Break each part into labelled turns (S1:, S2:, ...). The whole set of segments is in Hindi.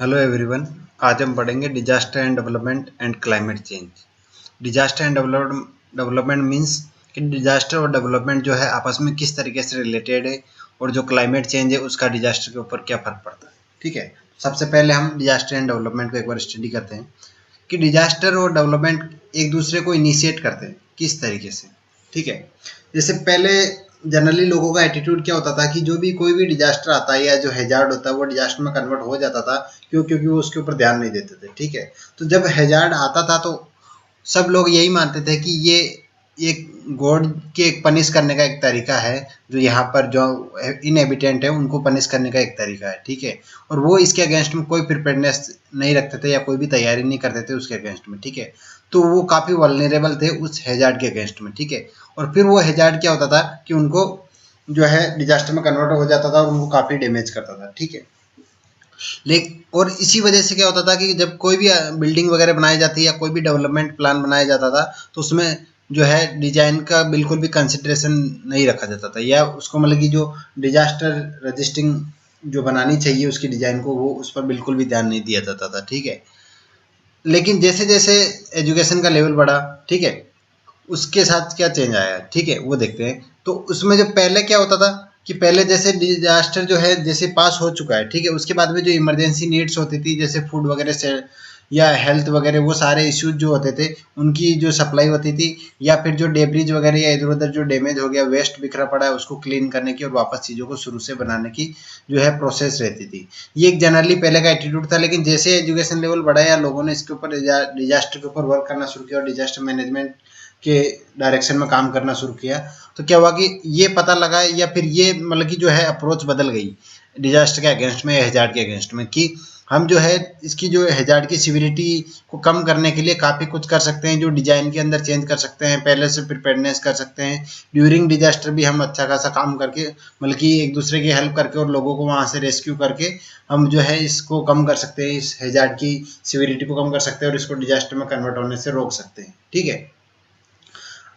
S1: Hello everyone. आज हम पढ़ेंगे disaster and development and climate change. Disaster and development means कि डिजास्टर और डेवलपमेंट जो है आपस में किस तरीके से रिलेटेड है, और जो क्लाइमेट चेंज है उसका डिजास्टर के ऊपर क्या फर्क पड़ता है। ठीक है, सबसे पहले हम डिजास्टर एंड डेवलपमेंट को एक बार स्टडी करते हैं कि डिजास्टर और डेवलपमेंट एक दूसरे को इनिशिएट करते हैं किस तरीके से। ठीक है, जैसे पहले जनरली लोगों का एटीट्यूड क्या होता था कि जो भी कोई भी डिजास्टर आता है या जो हैजार्ड होता है वो डिजास्टर में कन्वर्ट हो जाता था। क्योंकि वो उसके ऊपर ध्यान नहीं देते थे। ठीक है, तो जब हैजार्ड आता था तो सब लोग यही मानते थे कि ये एक गॉड के एक पनिश करने का एक तरीका है, जो यहाँ पर जो इनहेबिटेंट है उनको पनिश करने का एक तरीका है। ठीक है, और वो इसके अगेंस्ट में कोई प्रिपेयरनेस नहीं रखते थे या कोई भी तैयारी नहीं करते थे उसके अगेंस्ट में। ठीक है, तो वो काफ़ी वल्नरेबल थे उस हैजार्ड के अगेंस्ट में। ठीक है, और फिर वो हैजार्ड क्या होता था कि उनको जो है डिजास्टर में कन्वर्ट हो जाता था और उनको काफ़ी डैमेज करता था। ठीक है, लेकिन और इसी वजह से क्या होता था कि जब कोई भी बिल्डिंग वगैरह बनाई जाती है या कोई भी डेवलपमेंट प्लान बनाया जाता था तो उसमें जो है डिजाइन का बिल्कुल भी कंसिडरेशन नहीं रखा जाता था, या उसको मतलब कि जो डिजास्टर रजिस्टिंग जो बनानी चाहिए उसकी डिजाइन को, वो उस पर बिल्कुल भी ध्यान नहीं दिया जाता था। ठीक है, लेकिन जैसे जैसे एजुकेशन का लेवल बढ़ा, ठीक है, उसके साथ क्या चेंज आया, ठीक है, वो देखते हैं। तो उसमें जो पहले क्या होता था कि पहले जैसे डिजास्टर जो है जैसे पास हो चुका है, ठीक है, उसके बाद में जो इमरजेंसी नीड्स होती थी जैसे फूड वगैरह से या हेल्थ वगैरह, वो सारे इश्यूज जो होते थे उनकी जो सप्लाई होती थी, या फिर जो डेब्रीज वगैरह या इधर उधर जो डैमेज हो गया, वेस्ट बिखरा पड़ा है, उसको क्लीन करने की और वापस चीज़ों को शुरू से बनाने की जो है प्रोसेस रहती थी। ये एक जनरली पहले का एटीट्यूड था। लेकिन जैसे एजुकेशन लेवल बढ़ा या लोगों ने इसके ऊपर डिजास्टर के ऊपर वर्क करना शुरू किया और डिजास्टर मैनेजमेंट के डायरेक्शन में काम करना शुरू किया, तो क्या हुआ कि ये पता लगा या फिर ये मतलब कि जो है अप्रोच बदल गई डिजास्टर के अगेंस्ट में या हैजार्ड के अगेंस्ट में, कि हम जो है इसकी जो हैजार्ड की सिविरिटी को कम करने के लिए काफ़ी कुछ कर सकते हैं, जो डिजाइन के अंदर चेंज कर सकते हैं, पहले से प्रिपेयरनेस कर सकते हैं, ड्यूरिंग डिजास्टर भी हम अच्छा खासा काम करके मतलब कि एक दूसरे की हेल्प करके और लोगों को वहाँ से रेस्क्यू करके हम जो है इसको कम कर सकते हैं, इस हैजार्ड की सिविरिटी को कम कर सकते हैं और इसको डिजास्टर में कन्वर्ट होने से रोक सकते हैं। ठीक है,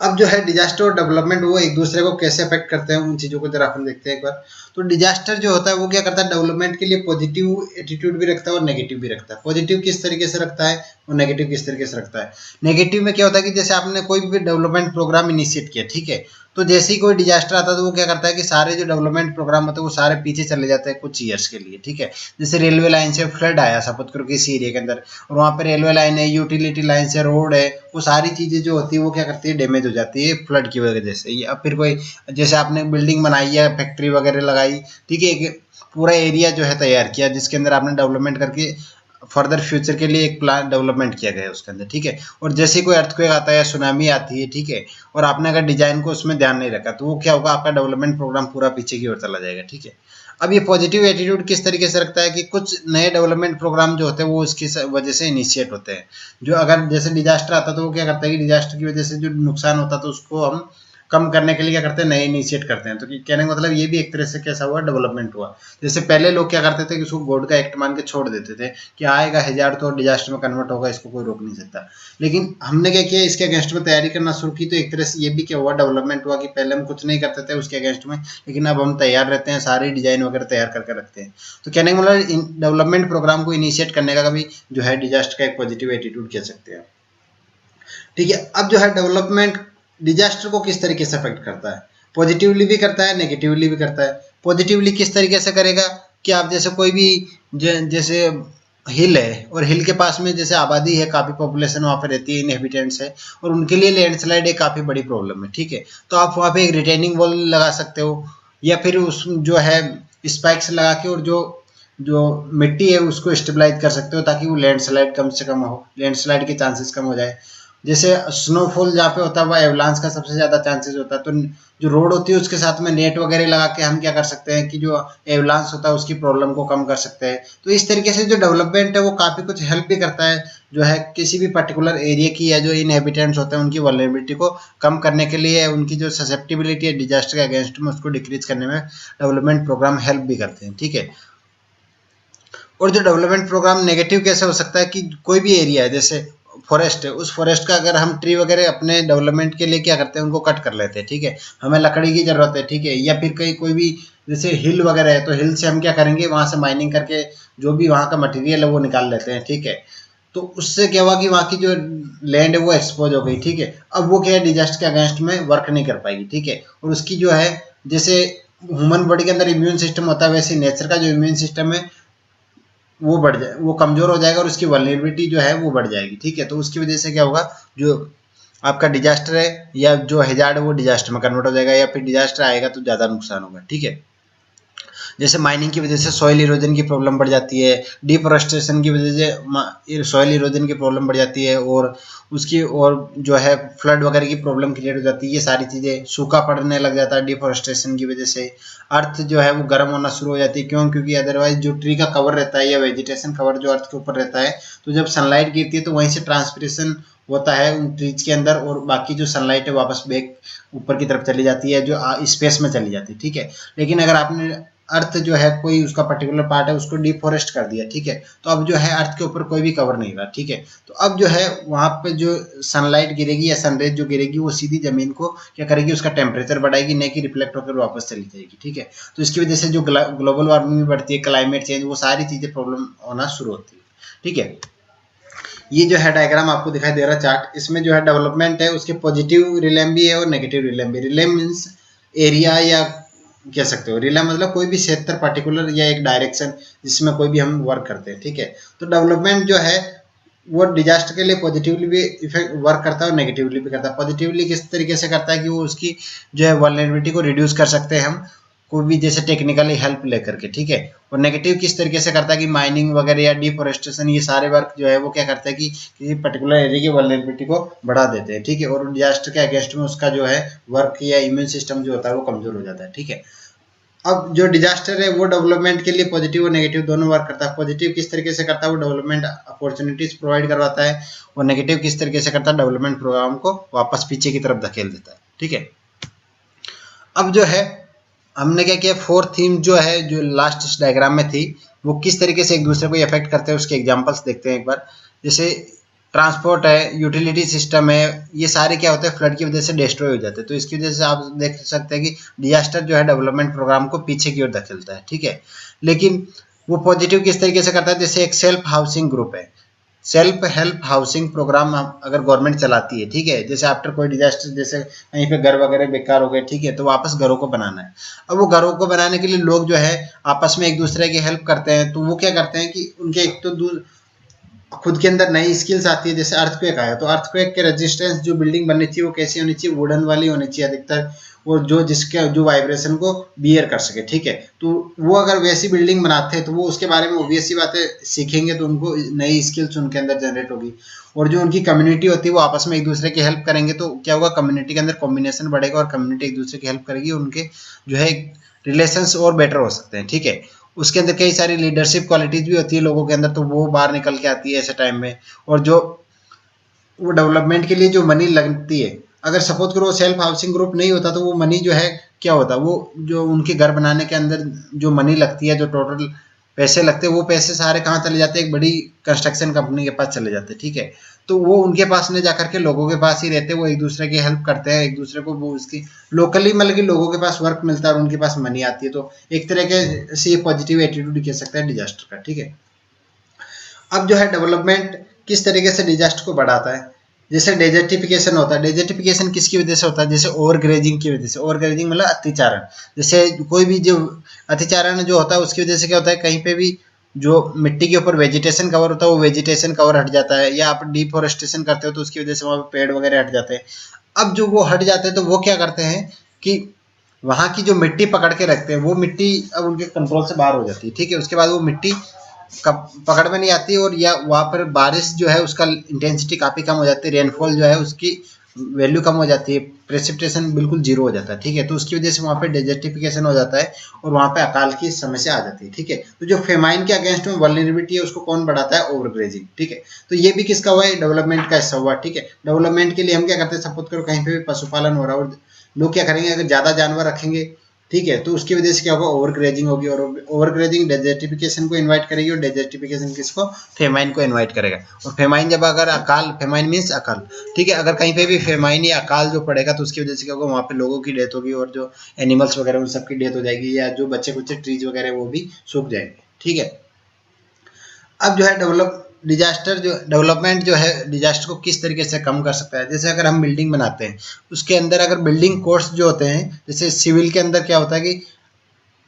S1: अब जो है डिजास्टर और डेवलपमेंट वो एक दूसरे को कैसे अफेक्ट करते हैं, उन चीज़ों को जरा अपन देखते हैं एक बार। तो डिजास्टर जो होता है वो क्या करता है, डेवलपमेंट के लिए पॉजिटिव एटीट्यूड भी रखता है और नेगेटिव भी रखता है। पॉजिटिव किस तरीके से रखता है और नेगेटिव किस तरीके से रखता है। नेगेटिव में क्या होता है कि जैसे आपने कोई भी डेवलपमेंट प्रोग्राम इनिशिएट किया, ठीक है, तो जैसे ही कोई डिजास्टर आता है तो वो क्या करता है कि सारे जो डेवलपमेंट प्रोग्राम होते हैं वो सारे पीछे चले जाते हैं कुछ ईयर्स के लिए। ठीक है, जैसे रेलवे लाइन से फ्लड आया सपोज करो किसी एरिया के अंदर, और वहाँ पे रेलवे लाइन है, यूटिलिटी लाइन से रोड है, वो सारी चीज़ें जो होती है वो क्या करती है, डैमेज हो जाती है फ्लड की वजह से। या फिर कोई जैसे आपने बिल्डिंग बनाई है, फैक्ट्री वगैरह लगाई, ठीक है, एक पूरा एरिया जो है तैयार किया जिसके अंदर आपने डेवलपमेंट करके फर्दर फ्यूचर के लिए एक प्लान डेवलपमेंट किया गया है उसके अंदर। ठीक है, और जैसे कोई अर्थक्वेक आता है या सुनामी आती है, ठीक है, और आपने अगर डिजाइन को उसमें ध्यान नहीं रखा तो वो क्या होगा, आपका डेवलपमेंट प्रोग्राम पूरा पीछे की ओर चला जाएगा। ठीक है, अब ये पॉजिटिव एटीट्यूड किस तरीके से रखता है कि कुछ नए डेवलपमेंट प्रोग्राम जो होते हैं वो इसकी वजह से इनिशिएट होते हैं। जो अगर जैसे डिजास्टर आता है तो वो क्या करता है कि डिजास्टर की वजह से जो नुकसान होता है तो उसको हम कम करने के लिए क्या करते हैं, नए इनिशिएट करते हैं। तो कहने का मतलब ये भी एक तरह से कैसा हुआ, डेवलपमेंट हुआ। जैसे पहले लोग क्या करते थे कि उसको गॉड का एक्ट मान के छोड़ देते थे कि आएगा हजार तो डिजास्टर में कन्वर्ट होगा, इसको कोई रोक नहीं सकता। लेकिन हमने क्या किया, इसके अगेंस्ट में तैयारी करना शुरू की, तो एक तरह से ये भी क्या हुआ, डेवलपमेंट हुआ कि पहले हम कुछ नहीं करते थे उसके अगेंस्ट में, लेकिन अब हम तैयार रहते हैं, सारी डिजाइन वगैरह तैयार करके रखते हैं। तो कहने का मतलब डेवलपमेंट प्रोग्राम को इनिशिएट करने का भी जो है डिजास्टर का एक पॉजिटिव एटीट्यूड कह सकते हैं। ठीक है, अब जो है डेवलपमेंट डिजास्टर को किस तरीके से अफेक्ट करता है, पॉजिटिवली भी करता है नेगेटिवली भी करता है। पॉजिटिवली किस तरीके से करेगा कि आप जैसे कोई भी जैसे हिल है और हिल के पास में जैसे आबादी है, काफ़ी पॉपुलेशन वहाँ पे रहती है, इनहेबिटेंट्स है, और उनके लिए लैंडस्लाइड एक काफ़ी बड़ी प्रॉब्लम है। ठीक है, तो आप वहाँ पे एक रिटेनिंग वॉल लगा सकते हो, या फिर उस जो है स्पाइक्स लगा के और जो जो मिट्टी है उसको स्टेबलाइज कर सकते हो ताकि वो लैंडस्लाइड कम से कम हो, लैंडस्लाइड के चांसेस कम हो जाए। जैसे स्नोफॉल जहाँ पे होता है वह एवलांस का सबसे ज़्यादा चांसेस होता है, तो जो रोड होती है उसके साथ में नेट वगैरह लगा के हम क्या कर सकते हैं कि जो एवलांस होता है उसकी प्रॉब्लम को कम कर सकते हैं। तो इस तरीके से जो डेवलपमेंट है वो काफ़ी कुछ हेल्प भी करता है, जो है किसी भी पर्टिकुलर एरिया की या जो इनहेबिटेंट्स होते हैं उनकी वल्नरेबिलिटी को कम करने के लिए, उनकी जो ससेप्टिबिलिटी है डिजास्टर के अगेंस्ट में उसको डिक्रीज करने में डेवलपमेंट प्रोग्राम हेल्प भी करते हैं। ठीक है, और जो डेवलपमेंट प्रोग्राम नेगेटिव कैसे हो सकता है कि कोई भी एरिया है, जैसे फॉरेस्ट है, उस फॉरेस्ट का अगर हम ट्री वगैरह अपने डेवलपमेंट के लिए क्या करते हैं, उनको कट कर लेते हैं, ठीक है, हमें लकड़ी की जरूरत है, ठीक है, या फिर कहीं कोई भी जैसे हिल वगैरह है तो हिल से हम क्या करेंगे, वहां से माइनिंग करके जो भी वहां का मटेरियल है वो निकाल लेते हैं, ठीक है। तो उससे क्या हुआ कि वहाँ की जो लैंड है वो एक्सपोज हो गई, ठीक है। अब वो क्या है, डिजास्टर के अगेंस्ट में वर्क नहीं कर पाएगी, ठीक है। और उसकी जो है जैसे ह्यूमन बॉडी के अंदर इम्यून सिस्टम होता है, वैसे नेचर का जो इम्यून सिस्टम है वो बढ़ जाए, वो कमजोर हो जाएगा और उसकी वल्नरेबिलिटी जो है वो बढ़ जाएगी, ठीक है। तो उसकी वजह से क्या होगा, जो आपका डिजास्टर है या जो हैजार्ड है वो डिजास्टर में कन्वर्ट हो जाएगा, या फिर डिजास्टर आएगा तो ज़्यादा नुकसान होगा, ठीक है। जैसे माइनिंग की वजह से सॉइल इरोजन की प्रॉब्लम बढ़ जाती है, डिफोरेस्टेशन की वजह से सॉइल इरोजन की प्रॉब्लम बढ़ जाती है, और उसकी और जो है फ्लड वगैरह की प्रॉब्लम क्रिएट हो जाती है। ये सारी चीज़ें, सूखा पड़ने लग जाता है डिफोरेस्टेशन की वजह से, अर्थ जो है वो गर्म होना शुरू हो जाती है, क्यों, क्योंकि अदरवाइज जो ट्री का कवर रहता है या वेजिटेशन कवर जो अर्थ के ऊपर रहता है, तो जब सनलाइट गिरती है तो वहीं से ट्रांसपिरेशन होता है उन ट्रीज के अंदर, और बाकी जो सनलाइट है वापस बैक ऊपर की तरफ चली जाती है, जो स्पेस में चली जाती है, ठीक है। लेकिन अगर आपने अर्थ जो है कोई उसका पर्टिकुलर पार्ट है उसको डिफॉरेस्ट कर दिया, ठीक है, तो अब जो है अर्थ के ऊपर कोई भी कवर नहीं रहा, ठीक है। तो अब जो है वहां पे जो सनलाइट गिरेगी या सनरेज जो गिरेगी वो सीधी जमीन को क्या करेगी, उसका टेम्परेचर बढ़ाएगी, नहीं कि रिफ्लेक्ट होकर वापस चली जाएगी, ठीक है। तो इसकी वजह से जो ग्लोबल वार्मिंग भी बढ़ती है, क्लाइमेट चेंज, वो सारी चीजें प्रॉब्लम होना शुरू होती है, ठीक है। ये जो है डायग्राम आपको दिखाई दे रहा है चार्ट, इसमें जो है डेवलपमेंट है उसके पॉजिटिव रिलेम भी है और नेगेटिव रिलेम भी। रिलेम मीन्स एरिया या कह सकते हो, रिलेम मतलब कोई भी क्षेत्र पर्टिकुलर या एक डायरेक्शन जिसमें कोई भी हम वर्क करते हैं, ठीक है। तो डेवलपमेंट जो है वो डिजास्टर के लिए पॉजिटिवली भी इफेक्ट वर्क करता है और नेगेटिवली भी करता है। पॉजिटिवली किस तरीके से करता है कि वो उसकी जो है वल्नरेबिलिटी को रिड्यूस कर सकते हैं हम, कोई भी जैसे टेक्निकली हेल्प लेकर के, ठीक है। और नेगेटिव किस तरीके से करता है कि माइनिंग वगैरह या डिफोरेस्टेशन, ये सारे वर्क जो है वो क्या करता है कि किसी पर्टिकुलर एरिया की वल्नरेबिलिटी को बढ़ा देते हैं, ठीक है। और डिजास्टर के अगेंस्ट में उसका जो है वर्क या इम्यून सिस्टम जो होता है वो कमजोर हो जाता है, ठीक है। अब जो डिजास्टर है वो डेवलपमेंट के लिए पॉजिटिव और नेगेटिव दोनों वर्क करता है। पॉजिटिव किस तरीके से करता है, वो डेवलपमेंट अपॉर्चुनिटीज प्रोवाइड करवाता है, और नेगेटिव किस तरीके से करता है, डेवलपमेंट प्रोग्राम को वापस पीछे की तरफ धकेल देता है, ठीक है। अब जो है हमने क्या किया, फोर्थ थीम जो है जो लास्ट इस डायग्राम में थी, वो किस तरीके से एक दूसरे को इफेक्ट करते हैं उसके एग्जांपल्स देखते हैं एक बार। जैसे ट्रांसपोर्ट है, यूटिलिटी सिस्टम है, ये सारे क्या होते हैं फ्लड की वजह से डिस्ट्रॉय हो जाते हैं। तो इसकी वजह से आप देख सकते हैं कि डिजास्टर जो है डेवलपमेंट प्रोग्राम को पीछे की ओर धकेलता है, ठीक है। लेकिन वो पॉजिटिव किस तरीके से करता है, जैसे एक सेल्फ हाउसिंग ग्रुप है, सेल्फ हेल्प हाउसिंग प्रोग्राम अगर गवर्नमेंट चलाती है, ठीक है, जैसे आफ्टर कोई डिजास्टर, जैसे कहीं पे घर वगैरह बेकार हो गए, ठीक है, तो वापस घरों को बनाना है। अब वो घरों को बनाने के लिए लोग जो है आपस में एक दूसरे की हेल्प करते हैं, तो वो क्या करते हैं कि उनके एक तो दूर खुद के अंदर नई स्किल्स आती है। जैसे अर्थक्वेक आया तो अर्थक्वेक के रेजिस्टेंस जो बिल्डिंग बननी चाहिए वो कैसी होनी चाहिए, वुडन वाली होनी चाहिए अधिकतर, और जो जिसके जो वाइब्रेशन को बियर कर सके, ठीक है। तो वो अगर वैसी बिल्डिंग बनाते हैं तो वो उसके बारे में ऑब्वियस सी बातें सीखेंगे, तो उनको नई स्किल्स उनके अंदर जनरेट होगी। और जो उनकी कम्युनिटी होती है वो आपस में एक दूसरे की हेल्प करेंगे, तो क्या होगा, कम्युनिटी के अंदर कॉम्बिनेशन बढ़ेगा और कम्युनिटी एक दूसरे की हेल्प करेगी, उनके जो है रिलेशंस और बेटर हो सकते हैं, ठीक है। उसके अंदर कई सारी लीडरशिप क्वालिटीज भी होती है लोगों के अंदर, तो वो बाहर निकल के आती है ऐसे टाइम में। और जो वो डेवलपमेंट के लिए जो मनी लगती है, अगर सपोज करो सेल्फ हाउसिंग ग्रुप नहीं होता तो वो मनी जो है क्या होता, वो जो उनके घर बनाने के अंदर जो मनी लगती है, जो टोटल पैसे लगते हैं, वो पैसे सारे कहाँ चले जाते हैं, एक बड़ी कंस्ट्रक्शन कंपनी के पास चले जाते हैं, ठीक है। तो वो उनके पास नहीं जाकर के लोगों के पास ही रहते, वो एक दूसरे की हेल्प करते हैं, एक दूसरे को वो उसकी लोकली मतलब कि लोगों के पास वर्क मिलता है और उनके पास मनी आती है। तो एक तरह के से पॉजिटिव एटीट्यूड कह सकते हैं डिजास्टर का, ठीक है। अब जो है डेवलपमेंट किस तरीके से डिजास्टर को बढ़ाता है, जैसे डेजर्टिफिकेशन होता है। डेजर्टिफिकेशन किसकी वजह से होता है, जैसे ओवर ग्रेजिंग की वजह से। ओवर ग्रेजिंग मतलब अतिचारण, जैसे कोई भी जो अतिचारण जो होता है उसकी वजह से क्या होता है, कहीं पे भी जो मिट्टी के ऊपर वेजिटेशन कवर होता है वो वेजिटेशन कवर हट जाता है, या आप डिफोरेस्टेशन करते हो तो उसकी वजह से वहाँ पे पेड़ वगैरह हट जाते हैं। अब जो वो हट जाते हैं तो वो क्या करते हैं कि वहाँ की जो मिट्टी पकड़ के रखते हैं वो मिट्टी अब उनके कंट्रोल से बाहर हो जाती है, ठीक है। उसके बाद वो मिट्टी पकड़ में नहीं आती, और या वहाँ पर बारिश जो है उसका इंटेंसिटी काफ़ी कम हो जाती है, रेनफॉल जो है उसकी वैल्यू कम हो जाती है, प्रेसिपिटेशन बिल्कुल जीरो हो जाता है, ठीक है। तो उसकी वजह से वहाँ पे डेजर्टिफिकेशन हो जाता है और वहाँ पे अकाल की समस्या आ जाती है, ठीक है। तो जो फेमाइन के अगेंस्ट में वल्नरेबिलिटी है उसको कौन बढ़ाता है, ओवरग्रेजिंग, ठीक है। तो ये भी किसका हुआ है, डेवलपमेंट का हिस्सा हुआ, ठीक है। डेवलपमेंट के लिए हम क्या करते हैं, सपोज करो कहीं पे भी पशुपालन हो रहा है और लोग क्या करेंगे, अगर ज़्यादा जानवर रखेंगे ठीक है। तो उसकी वजह से क्या होगा, ओवर ग्रेजिंग होगी, और ओवर ग्रेजिंग डेजर्टिफिकेशन को इनवाइट करेगी, और डेजर्टिफिकेशन किसको, फेमाइन को इनवाइट करेगा। और फेमाइन जब अगर अकाल, फेमाइन मीन्स अकाल, ठीक है, अगर कहीं पे भी फेमाइन या अकाल जो पड़ेगा तो उसकी वजह से क्या होगा, वहाँ पे लोगों की डेथ होगी, और जो एनिमल्स वगैरह उन सबकी डेथ हो जाएगी, या जो बच्चे कुछ ट्रीज वगैरह वो भी सूख जाएंगे, ठीक है। अब जो है डिजास्टर जो डेवलपमेंट जो है डिजास्टर को किस तरीके से कम कर सकता है। जैसे अगर हम बिल्डिंग बनाते हैं, उसके अंदर अगर बिल्डिंग कोड्स जो होते हैं, जैसे सिविल के अंदर क्या होता है कि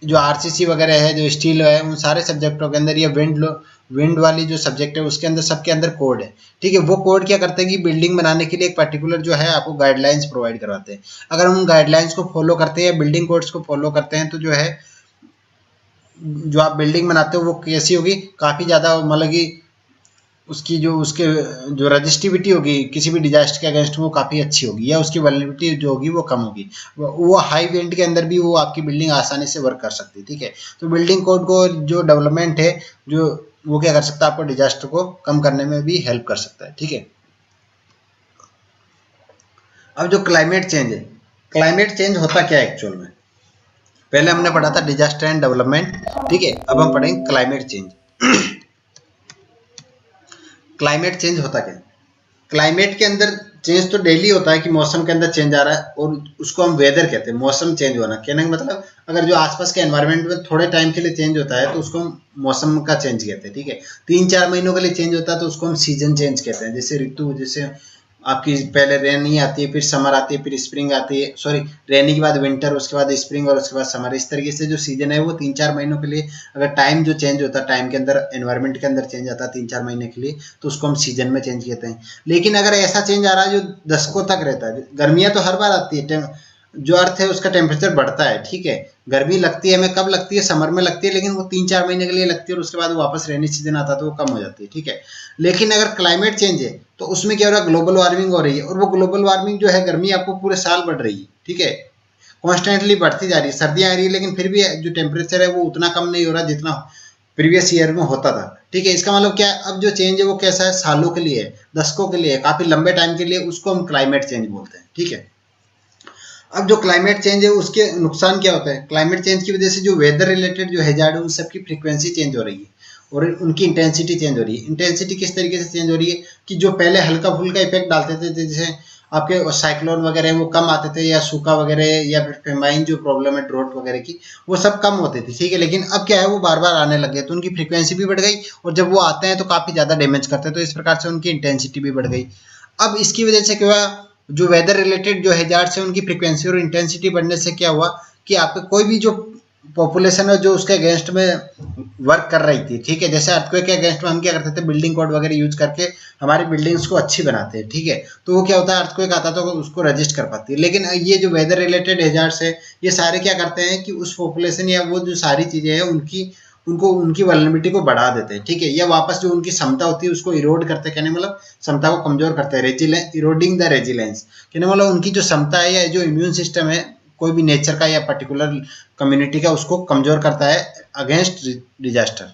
S1: जो आरसीसी वगैरह है, जो स्टील है, उन सारे सब्जेक्टों के अंदर, या विंड वाली जो सब्जेक्ट है उसके अंदर, सबके अंदर कोड है, ठीक है। वो कोड क्या करते हैं कि बिल्डिंग बनाने के लिए एक पर्टिकुलर जो है आपको गाइडलाइंस प्रोवाइड करवाते हैं। अगर हम गाइडलाइंस को फॉलो करते हैं, बिल्डिंग कोड्स को फॉलो करते हैं, तो जो है जो आप बिल्डिंग बनाते हो वो कैसी होगी, काफ़ी ज़्यादा, मतलब कि उसकी उसके जो रजिस्टिविटी होगी किसी भी डिजास्टर के अगेंस्ट वो काफ़ी अच्छी होगी, या उसकी वल्नरेबिलिटी जो होगी वो कम होगी। वो हाई विंड के अंदर भी वो आपकी बिल्डिंग आसानी से वर्क कर सकती है, ठीक है। तो बिल्डिंग कोड को जो डेवलपमेंट है, जो वो क्या कर सकता है, आपको डिजास्टर को कम करने में भी हेल्प कर सकता है, ठीक है। अब जो क्लाइमेट चेंज है, क्लाइमेट चेंज होता क्या है एक्चुअल में। पहले हमने पढ़ा था डिजास्टर एंड डेवलपमेंट, ठीक है। अब हम पढ़ेंगे क्लाइमेट चेंज। क्लाइमेट चेंज होता क्या है। क्लाइमेट के अंदर चेंज तो डेली होता है कि मौसम के अंदर चेंज आ रहा है, और उसको हम वेदर कहते हैं। मौसम चेंज होना कहने का मतलब, अगर जो आसपास के एनवायरनमेंट में थोड़े टाइम के लिए चेंज होता है तो उसको हम मौसम का चेंज कहते हैं, ठीक है। 3-4 महीनों के लिए चेंज होता है तो उसको हम सीजन चेंज कहते हैं। जैसे ऋतु, जैसे आपकी पहले रेनी आती है, फिर समर आती है, फिर स्प्रिंग आती है, सॉरी रेनी के बाद विंटर, उसके बाद स्प्रिंग, और उसके बाद समर। इस तरीके से जो सीजन है वो 3-4 महीनों के लिए, अगर टाइम जो चेंज होता है, टाइम के अंदर एनवायरनमेंट के अंदर चेंज आता है 3-4 महीने के लिए, तो उसको हम सीजन में चेंज कहते हैं। लेकिन अगर ऐसा चेंज आ रहा है जो दशकों तक रहता है, गर्मियाँ तो हर बार आती है, जो अर्थ है उसका टेम्परेचर बढ़ता है, ठीक है। गर्मी लगती है हमें, कब लगती है, समर में लगती है, लेकिन वो 3-4 महीने के लिए लगती है, और उसके बाद वापस रेनी सीजन आता है तो वो कम हो जाती है, ठीक है। लेकिन अगर क्लाइमेट चेंज है तो उसमें क्या हो रहा है, ग्लोबल वार्मिंग हो रही है, और वो ग्लोबल वार्मिंग जो है, गर्मी आपको पूरे साल बढ़ रही है, ठीक है, कॉन्स्टेंटली बढ़ती जा रही है। सर्दियाँ आ रही है लेकिन फिर भी जो टेम्परेचर है वो उतना कम नहीं हो रहा जितना प्रीवियस ईयर में होता था, ठीक है। इसका मतलब क्या है, अब जो चेंज है वो कैसा है, सालों के लिए है, दशकों के लिए है, काफी लंबे टाइम के लिए, उसको हम क्लाइमेट चेंज बोलते हैं, ठीक है। अब जो क्लाइमेट चेंज है उसके नुकसान क्या होता है। क्लाइमेट चेंज की वजह से जो वेदर रिलेटेड जो हैजार्ड है उन सबकी फ्रीक्वेंसी चेंज हो रही है, और उनकी इंटेंसिटी चेंज हो रही है। इंटेंसिटी किस तरीके से चेंज हो रही है कि जो पहले हल्का फुल्का इफेक्ट डालते थे, जैसे आपके साइक्लोन वगैरह वो कम आते थे, या सूखा वगैरह, या फिर फेमाइन जो प्रॉब्लम है ड्रोट वगैरह की, वो सब कम होते थे, ठीक है। लेकिन अब क्या है, वो बार बार आने लगे, तो उनकी फ्रीक्वेंसी भी बढ़ गई, और जब वो आते हैं तो काफी ज्यादा डैमेज करते हैं, तो इस प्रकार से उनकी इंटेंसिटी भी बढ़ गई। अब इसकी वजह से क्या हुआ, जो वेदर रिलेटेड जो हैजार्ड्स है उनकी फ्रीक्वेंसी और इंटेंसिटी बढ़ने से क्या हुआ कि आपके कोई भी जो पॉपुलेशन है जो उसके अगेंस्ट में वर्क कर रही थी, ठीक है। जैसे अर्थक्वेक के अगेंस्ट में हम क्या करते थे, बिल्डिंग कोड वगैरह यूज करके हमारी बिल्डिंग्स को अच्छी बनाते हैं, ठीक है। तो वो क्या होता है, अर्थक्वेक आता तो उसको रजिस्ट कर पाती है। लेकिन ये जो वेदर रिलेटेड हैजार्ड्स है, ये सारे क्या करते हैं कि उस पॉपुलेशन या वो जो सारी चीजें हैं उनकी उनको उनकी वल्नरेबिलिटी को बढ़ा देते हैं, ठीक है। या वापस जो उनकी क्षमता होती है उसको इरोड करते हैं, कहने मतलब क्षमता को कमजोर करते हैं, रेजिलेंस, इरोडिंग द रेजिलेंस, कहने मतलब उनकी जो क्षमता है या जो इम्यून सिस्टम है कोई भी नेचर का या पर्टिकुलर कम्युनिटी का, उसको कमजोर करता है अगेंस्ट डिजास्टर,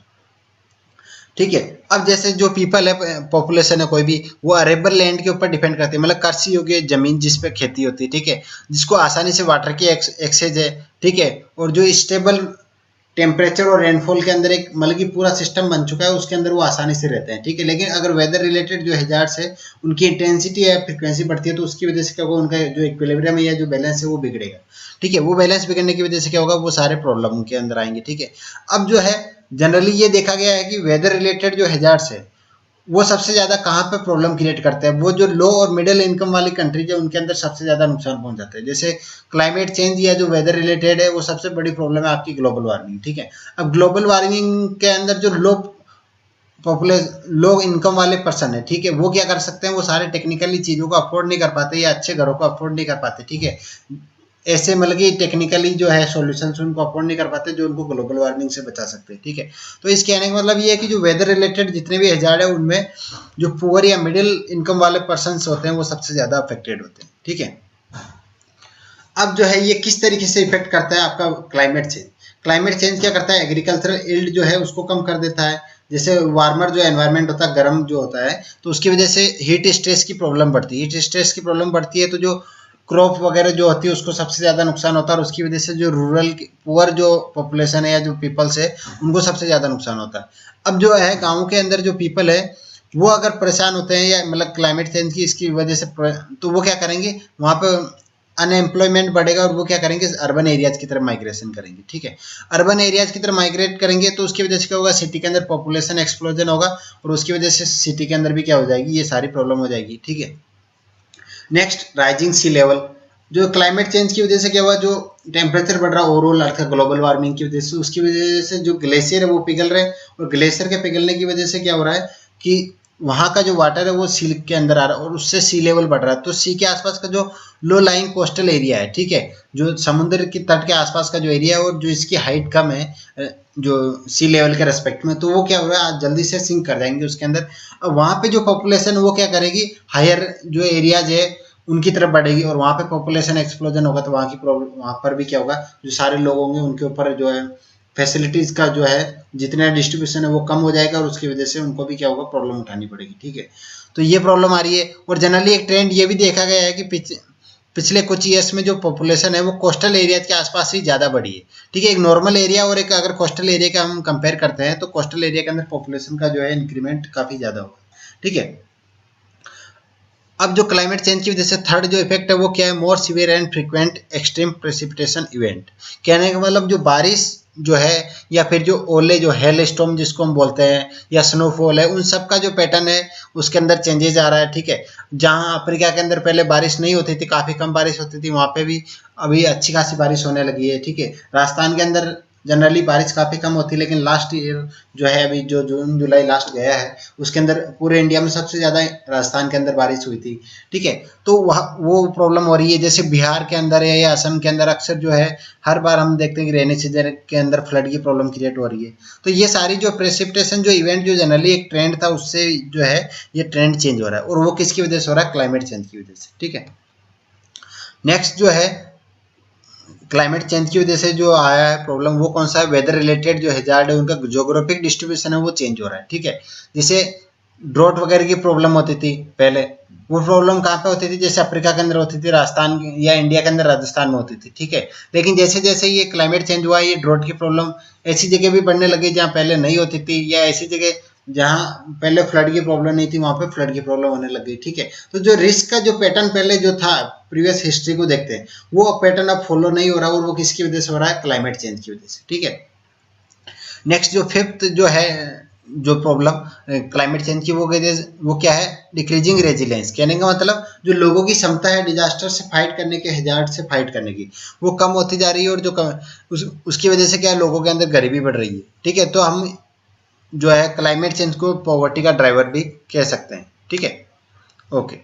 S1: ठीक है। अब जैसे जो पीपल है, पॉपुलेशन है कोई भी, वो अरेबल लैंड के ऊपर डिपेंड करती है, मतलब कृषि योग्य जमीन जिस पे खेती होती है, ठीक है, जिसको आसानी से वाटर की एक्सेस है, ठीक है, और जो स्टेबल टेम्परेचर और रेनफॉल के अंदर एक मतलब कि पूरा सिस्टम बन चुका है, उसके अंदर वो आसानी से रहते हैं, ठीक है। लेकिन अगर वेदर रिलेटेड जो हैजार्ड्स है उनकी इंटेंसिटी या फ्रीक्वेंसी बढ़ती है तो उसकी वजह से क्या होगा, उनका जो इक्विलिब्रियम है या जो बैलेंस है वो बिगड़ेगा, ठीक है। वो बैलेंस बिगड़ने की वजह से क्या होगा, वो सारे प्रॉब्लम उनके अंदर आएंगे, ठीक है। अब जो है जनरली ये देखा गया है कि वेदर रिलेटेड जो हैजार्ड्स है वो सबसे ज्यादा कहाँ पे प्रॉब्लम क्रिएट करते हैं, वो जो लो और मिडिल इनकम वाली कंट्रीज है उनके अंदर सबसे ज्यादा नुकसान पहुंच जाता है। जैसे क्लाइमेट चेंज या जो वेदर रिलेटेड है वो सबसे बड़ी प्रॉब्लम है आपकी ग्लोबल वार्मिंग, ठीक है। अब ग्लोबल वार्मिंग के अंदर जो लो इनकम वाले पर्सन है, ठीक है, वो क्या कर सकते हैं, वो सारे टेक्निकली चीजों को अफोर्ड नहीं कर पाते या अच्छे घरों को अफोर्ड नहीं कर पाते, ठीक है। ऐसे मतलब कि टेक्निकली जो है सॉल्यूशंस उनको अफोर्ड नहीं कर पाते जो उनको ग्लोबल वार्मिंग से बचा सकते हैं, ठीक है। तो इस कहने का मतलब ये है कि जो वेदर रिलेटेड जितने भी हैजार्ड है उनमें जो पुअर या मिडिल इनकम वाले पर्सन होते हैं वो सबसे ज्यादा अफेक्टेड होते हैं, ठीक है। अब जो है ये किस तरीके से इफेक्ट करता है आपका क्लाइमेट चेंज। क्लाइमेट चेंज क्या करता है, एग्रीकल्चरल यील्ड जो है उसको कम कर देता है। जैसे वार्मर जो एनवायरनमेंट होता है, गर्म जो होता है, तो उसकी वजह से हीट स्ट्रेस की प्रॉब्लम बढ़ती है। हीट स्ट्रेस की प्रॉब्लम बढ़ती है तो जो क्रॉप वगैरह जो होती है उसको सबसे ज़्यादा नुकसान होता है, और उसकी वजह से जो रूरल पुअर जो पॉपुलेशन है या जो पीपल्स है उनको सबसे ज़्यादा नुकसान होता है। अब जो है गाँव के अंदर जो पीपल है वो अगर परेशान होते हैं या मतलब क्लाइमेट चेंज की इसकी वजह से, तो वो क्या करेंगे, वहाँ पे अनएम्प्लॉयमेंट बढ़ेगा और वो क्या करेंगे, अर्बन एरियाज की तरफ माइग्रेशन करेंगे। ठीक है, अर्बन एरियाज की तरफ माइग्रेट करेंगे तो उसकी वजह से क्या होगा, सिटी के अंदर पॉपुलेशन एक्सप्लोजन होगा और उसकी वजह से सिटी के अंदर भी क्या हो जाएगी, ये सारी प्रॉब्लम हो जाएगी। ठीक है, नेक्स्ट राइजिंग सी लेवल। जो क्लाइमेट चेंज की वजह से क्या हुआ, जो टेम्परेचर बढ़ रहा है ओवरऑल अर्थ का ग्लोबल वार्मिंग की वजह से, उसकी वजह से जो ग्लेशियर है वो पिघल रहे हैं, और ग्लेशियर के पिघलने की वजह से क्या हो रहा है कि वहाँ का जो वाटर है वो सी के अंदर आ रहा है और उससे सी लेवल बढ़ रहा है। तो सी के आसपास का जो लो लाइंग कोस्टल एरिया है, ठीक है, जो समुद्र की तट के आसपास का जो एरिया है और जो इसकी हाइट कम है जो सी लेवल के रेस्पेक्ट में, तो वो क्या हो रहा है, जल्दी से सिंक कर जाएंगे उसके अंदर। अब वहाँ पे जो पॉपुलेशन वो क्या करेगी, हायर जो एरियाज है उनकी तरफ बढ़ेगी, और वहाँ पे पॉपुलेशन एक्सप्लोजन होगा तो वहाँ की प्रॉब्लम, वहाँ पर भी क्या होगा, जो सारे लोग होंगे उनके ऊपर जो है फैसिलिटीज का जो है जितना डिस्ट्रीब्यूशन है वो कम हो जाएगा, और उसकी वजह से उनको भी क्या होगा, प्रॉब्लम उठानी पड़ेगी। ठीक है, तो ये प्रॉब्लम आ रही है। और जनरली एक ट्रेंड ये भी देखा गया है कि पिछले कुछ ईयर्स में जो पॉपुलेशन है वो कोस्टल एरिया के आसपास ही ज़्यादा बढ़ी है। ठीक है, एक नॉर्मल एरिया और एक अगर कोस्टल एरिया का हम कंपेयर करते हैं तो कोस्टल एरिया के अंदर पॉपुलेशन का जो है इंक्रीमेंट काफ़ी ज़्यादा होगा। ठीक है, अब जो क्लाइमेट चेंज की वजह से थर्ड जो इफेक्ट है वो क्या है, मोर severe and frequent extreme precipitation event. कहने का मतलब जो बारिश जो है या फिर जो ओले जो हेल स्टॉर्म जिसको हम बोलते हैं या स्नोफॉल है, उन सब का जो पैटर्न है उसके अंदर चेंजेस आ रहा है। ठीक है, जहाँ अफ्रीका के अंदर पहले बारिश नहीं होती थी, काफ़ी कम बारिश होती थी, वहाँ पे भी अभी अच्छी खासी बारिश होने लगी है। ठीक है, राजस्थान के अंदर जनरली बारिश काफ़ी कम होती है, लेकिन लास्ट ईयर जो है अभी जो जून जुलाई लास्ट गया है उसके अंदर पूरे इंडिया में सबसे ज़्यादा राजस्थान के अंदर बारिश हुई थी। ठीक है, तो वह वो प्रॉब्लम हो रही है। जैसे बिहार के अंदर है या असम के अंदर अक्सर जो है हर बार हम देखते हैं कि रेनी सीजन के अंदर फ्लड की प्रॉब्लम क्रिएट हो रही है। तो ये सारी जो प्रेसिपिटेशन जो इवेंट जो जनरली एक ट्रेंड था उससे जो है ये ट्रेंड चेंज हो रहा है, और वो किसकी वजह से हो रहा है, क्लाइमेट चेंज की वजह से। ठीक है, नेक्स्ट जो है क्लाइमेट चेंज की वजह से जो आया है प्रॉब्लम वो कौन सा है, वेदर रिलेटेड जो हैजार्ड है उनका ज्योग्राफिक डिस्ट्रीब्यूशन है वो चेंज हो रहा है। ठीक है, जैसे ड्रॉट वगैरह की प्रॉब्लम होती थी पहले, वो प्रॉब्लम कहाँ पे होती थी, जैसे अफ्रीका के अंदर होती थी, राजस्थान या इंडिया के अंदर राजस्थान में होती थी। ठीक है, लेकिन जैसे जैसे ये क्लाइमेट चेंज हुआ ये ड्रॉट की प्रॉब्लम ऐसी जगह भी बढ़ने लगी जहाँ पहले नहीं होती थी, या ऐसी जगह जहाँ पहले फ्लड की प्रॉब्लम नहीं थी वहाँ पे फ्लड की प्रॉब्लम होने लग गई। ठीक है, तो जो रिस्क का जो पैटर्न पहले जो था प्रीवियस हिस्ट्री को देखते हैं वो पैटर्न अब फॉलो नहीं हो रहा, और वो किसकी वजह से हो रहा है, क्लाइमेट चेंज की वजह से। ठीक है, नेक्स्ट जो फिफ्थ जो है जो प्रॉब्लम क्लाइमेट चेंज की वो क्या है, डिक्रीजिंग रेजिलियंस। कहने का मतलब जो लोगों की क्षमता है डिजास्टर से फाइट करने के, हैजार्ड से फाइट करने की, वो कम होती जा रही है, और जो उसकी वजह से क्या है, लोगों के अंदर गरीबी बढ़ रही है। ठीक है, तो हम जो है क्लाइमेट चेंज को पॉवर्टी का ड्राइवर भी कह सकते हैं। ठीक है, ओके।